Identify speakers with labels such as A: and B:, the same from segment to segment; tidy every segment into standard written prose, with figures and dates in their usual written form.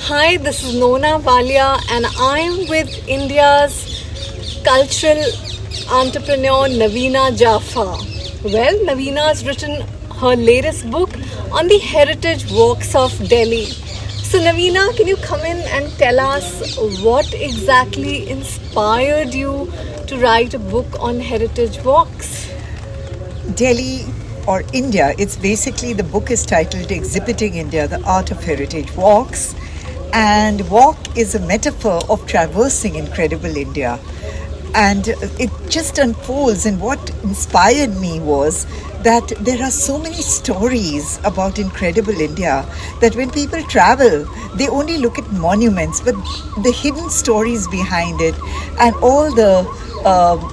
A: Hi, this is Nona Valia, and I'm with India's cultural entrepreneur Naveena Jaffa. Well, Naveena has written her latest book on the heritage walks of Delhi. So, Naveena, can you come in and tell us what exactly inspired you to write a book on heritage walks?
B: Delhi or India, it's basically the book is titled Exhibiting India, the Art of Heritage Walks. And walk is a metaphor of traversing incredible India. And it just unfolds. And what inspired me was that there are so many stories about incredible India that when people travel, they only look at monuments, but the hidden stories behind it and all the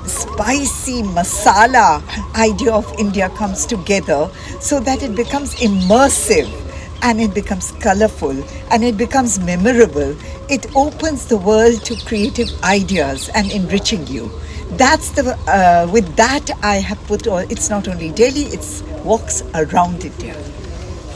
B: spicy masala idea of India comes together so that it becomes immersive and it becomes colorful and it becomes memorable. It opens the world to creative ideas and enriching you. That's the with that I have put all. It's not only Delhi; it's walks around India.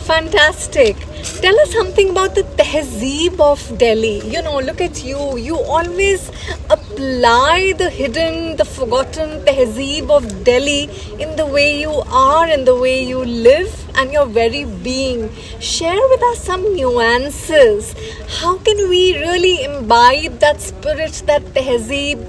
A: Fantastic. Tell us something about the tehzeeb of Delhi. Look at you. You always apply the hidden, the forgotten tehzeeb of Delhi in the way you are, in the way you live, and your very being. Share with us some nuances. How can we really imbibe that spirit, that tehzeeb,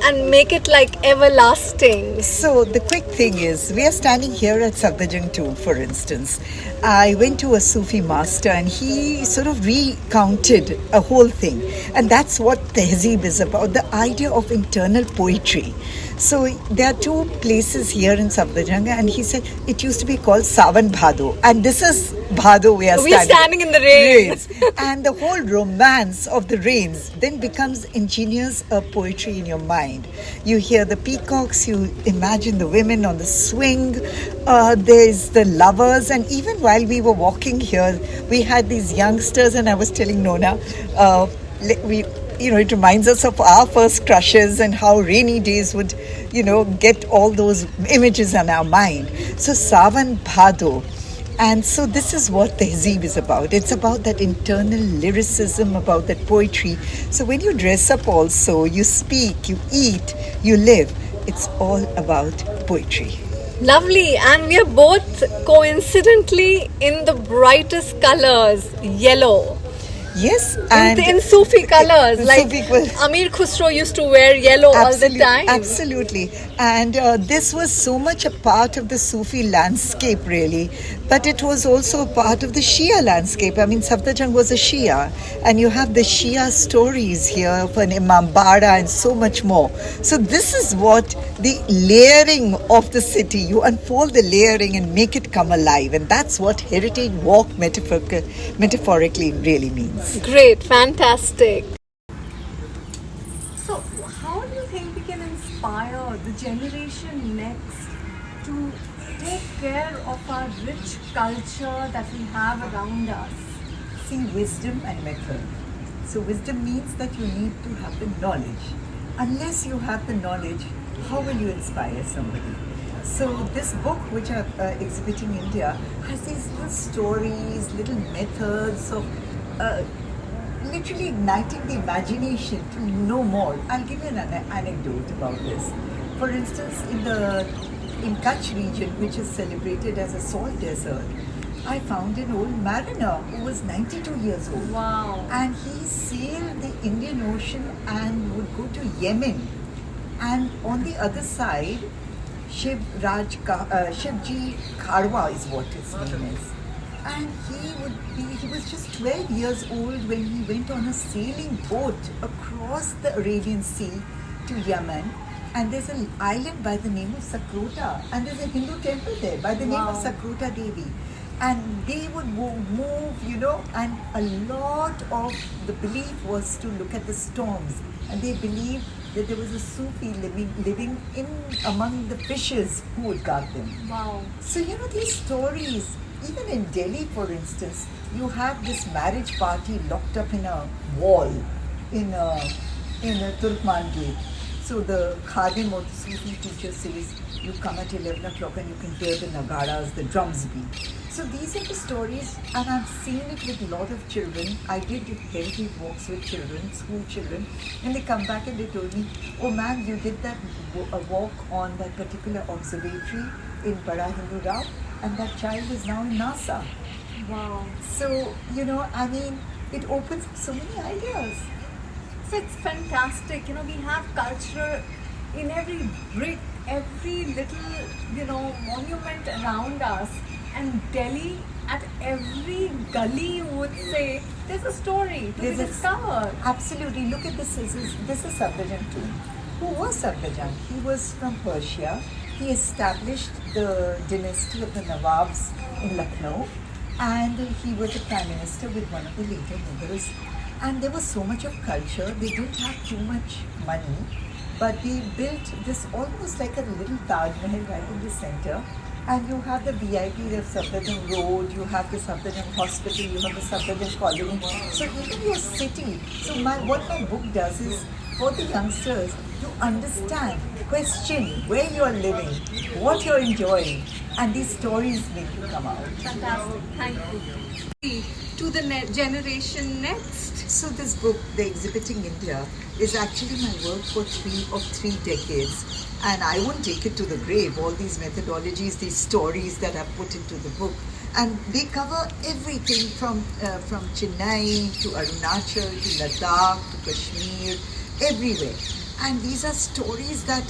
A: and make it like everlasting?
B: So the quick thing is, we are standing here at Safdarjung 2, for instance. I went to a Sufi master and he sort of recounted a whole thing. And that's what Tehzeeb is about, the idea of internal poetry. So there are two places here in Safdarjung and he said it used to be called Sawan Bhado. And this is Bhado we are
A: standing in the rain.
B: And the whole romance of the rains then becomes ingenious poetry in your mind. You hear the peacocks, you imagine the women on the swing, there's the lovers, and even while we were walking here, we had these youngsters, and I was telling Nona, it reminds us of our first crushes and how rainy days would, get all those images on our mind. So Sawan Bhado. And so this is what Tehzeeb is about. It's about that internal lyricism, about that poetry. So when you dress up also, you speak, you eat, you live. It's all about poetry.
A: Lovely, and we are both coincidentally in the brightest colors, yellow.
B: Yes,
A: and in Sufi colors, like
B: Sufi
A: Amir Khusro used to wear yellow all the time.
B: Absolutely, and this was so much a part of the Sufi landscape, really. But it was also a part of the Shia landscape. I mean, Safdarjung was a Shia, and you have the Shia stories here of an Imambara and so much more. So this is what the layering of the city, you unfold the layering and make it come alive. And that's what Heritage Walk metaphorically really means.
A: Great, fantastic. So how do you think we can inspire the generation next to take care of our rich culture that we have around us?
B: See, wisdom and method. So wisdom means that you need to have the knowledge. Unless you have the knowledge, how will you inspire somebody? So this book, which I'm exhibiting India, has these little stories, little methods of literally igniting the imagination to know more. I'll give you an anecdote about this. For instance, in Kutch region, which is celebrated as a salt desert, I found an old mariner who was 92 years old.
A: Wow.
B: And he sailed the Indian Ocean and would go to Yemen. And on the other side, Shivji Kharwa is what his name is. And he was just 12 years old when he went on a sailing boat across the Arabian Sea to Yemen. And there's an island by the name of Sakrota, and there's a Hindu temple there by the name of Sakrota Devi. And they would move, and a lot of the belief was to look at the storms. And they believed that there was a Sufi living in among the fishes who would guard them.
A: Wow.
B: So, these stories, even in Delhi, for instance, you have this marriage party locked up in a wall in a Turkman gate. So the khadim or the Sufi teacher says, you come at 11 o'clock and you can hear the nagaras, the drums beat. So these are the stories, and I've seen it with a lot of children. I did heritage walks with children, school children, and they come back and they told me, oh ma'am, you did that walk on that particular observatory in Bada Hindu Rao, and that child is now in NASA.
A: Wow.
B: So, I mean, it opens up so many ideas.
A: So it's fantastic. We have culture in every brick, every little, monument around us. And Delhi, at every gully, you would say, there's a story to be discovered.
B: Absolutely. Look at this. This is Safdarjung tomb. Who was Safdarjung? He was from Persia. He established the dynasty of the Nawabs in Lucknow, and he was a prime minister with one of the later Mughals. And there was so much of culture. They didn't have too much money, but they built this almost like a little Taj Mahal right in the center. And you have the VIP, the Safdarjung Road, you have the Safdarjung Hospital, you have the Safdarjung Colony. So even your city. So what my book does is, for the youngsters, to understand, question where you are living, what you're enjoying, and these stories make you come out.
A: Fantastic. Thank you. To the generation next.
B: So this book, The Exhibiting India, is actually my work for three decades. And I won't take it to the grave, all these methodologies, these stories that I've put into the book. And they cover everything from Chennai to Arunachal to Ladakh to Kashmir, everywhere. And these are stories that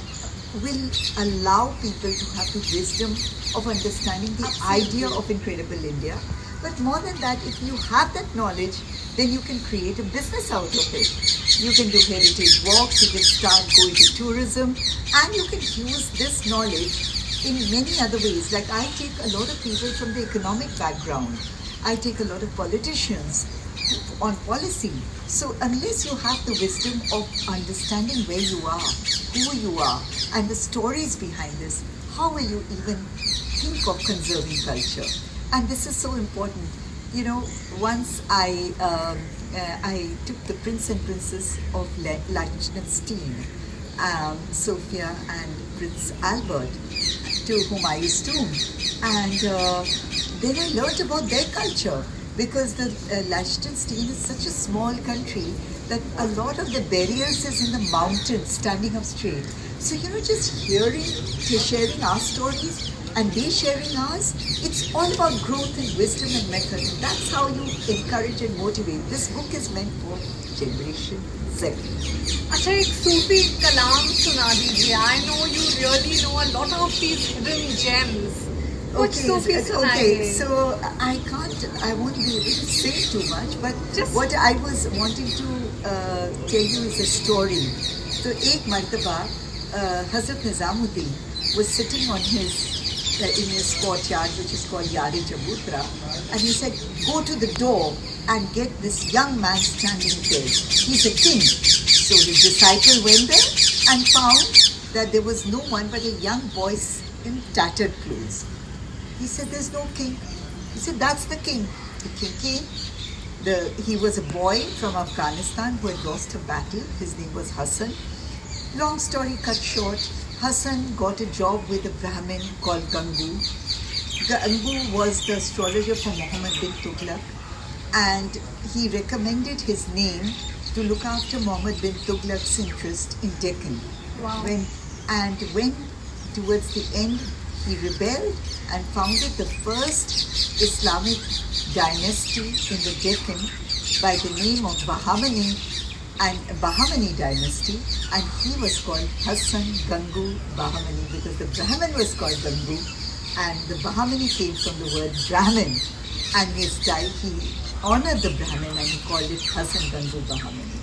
B: will allow people to have the wisdom of understanding the idea of incredible India. But more than that, if you have that knowledge, then you can create a business out of it. You can do heritage walks, you can start going to tourism, and you can use this knowledge in many other ways. Like I take a lot of people from the economic background. I take a lot of politicians on policy. So unless you have the wisdom of understanding where you are, who you are, and the stories behind this, how will you even think of conserving culture? And this is so important. Once I took the Prince and Princess of Liechtenstein, Sophia and Prince Albert, to Humayun's tomb. And then I learned about their culture, because the Liechtenstein is such a small country that a lot of the barriers is in the mountains, standing up straight. So, just sharing our stories, and they sharing ours, it's all about growth and wisdom and method. That's how you encourage and motivate. This book is meant for Generation Z.
A: अच्छा, एक सूफी कलाम सुना दीजिए. I know you really know a lot of these hidden gems.
B: Okay, so I won't be able to say too much, but what I was wanting to tell you is a story. So, एक मर्तबा Hazrat Nizamuddin was sitting on in his courtyard, which is called Yari Chabutra, and he said, go to the door and get this young man standing there. He's a king. So his disciple went there and found that there was no one but a young boy in tattered clothes. He said, there's no king. He said, that's the king. The king came. He was a boy from Afghanistan who had lost a battle. His name was Hassan. Long story cut short, Hassan got a job with a Brahmin called Gangu. Gangu was the astrologer for Muhammad bin Tughlaq, and he recommended his name to look after Muhammad bin Tughlaq's interest in Deccan.
A: Wow.
B: When towards the end he rebelled and founded the first Islamic dynasty in the Deccan by the name of Bahmani dynasty, and he was called Hassan Gangu Bahmani because the Brahmin was called Gangu and the Bahmani came from the word Brahmin, and he honored the Brahmin and he called it Hassan Gangu Bahmani.